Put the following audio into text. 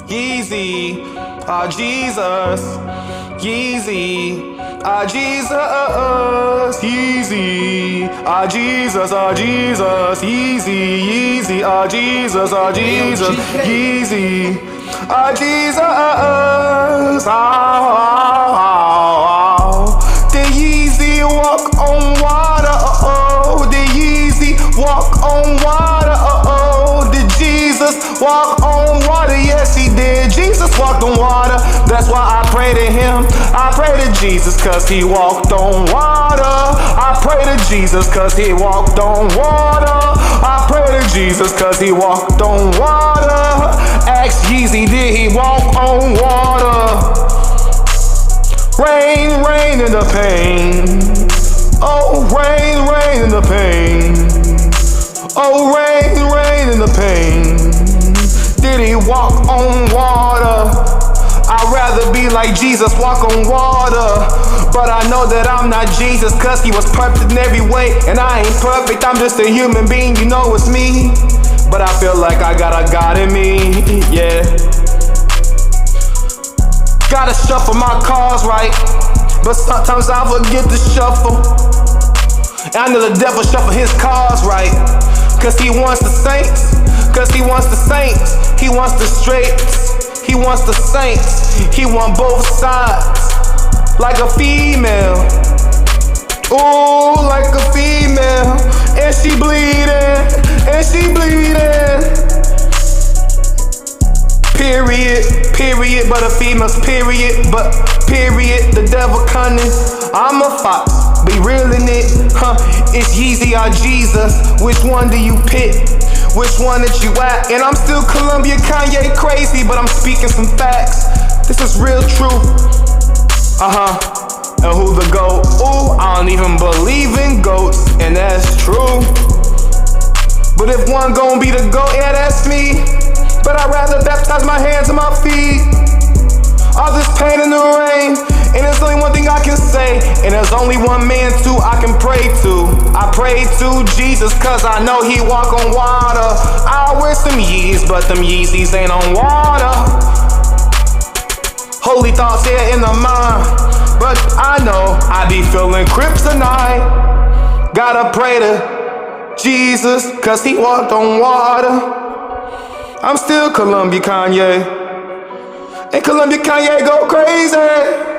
Yeezy, Jesus, Yeezy, Jesus, Yeezy, Jesus, Jesus, Yeezy, Yeezy, Jesus, Jesus, Yeezy, Jesus, the Yeezy walk on water, the Yeezy walk on water, the Jesus walk on water, yes he did. Jesus walked on water, that's why I pray to him. I pray to Jesus cause he walked on water. I pray to Jesus cause he walked on water. I pray to Jesus cause he walked on water. Ask Yeezy, did he walk on water? Rain, rain in the pain. Oh, rain, rain in the pain. Oh, rain, rain in the pain. Did he walk on water? I'd rather be like Jesus, walk on water. But I know that I'm not Jesus, cause he was perfect in every way. And I ain't perfect, I'm just a human being, you know it's me. But I feel like I got a God in me, yeah. Gotta shuffle my cards right, but sometimes I forget to shuffle. And I know the devil shuffle his cards right, cause he wants the saints, cause he wants the saints. He wants the straights, he wants the saints. He want both sides, like a female. Ooh, like a female. And she bleeding, and she bleeding. Period, period, but a female's period, but period, the devil cunning. I'm a fox, be real in it, huh? It's Yeezy or Jesus, which one do you pick? Which one that you at? And I'm still Columbia Kanye crazy, but I'm speaking some facts. This is real truth, and who the GOAT? Ooh, I don't even believe in goats, and that's true. But if one gon' be the GOAT, yeah, that's me. But I'd rather baptize my hands and my feet. All this pain in the rain, and there's only one thing I can say, and there's only one man too I can pray to. I pray to Jesus cause I know he walk on water. I wear some Yeezys, but them Yeezys ain't on water. Holy thoughts here in the mind, but I know I be feeling kryptonite. Gotta pray to Jesus cause he walked on water. I'm still Columbia Kanye, and Columbia Kanye go crazy.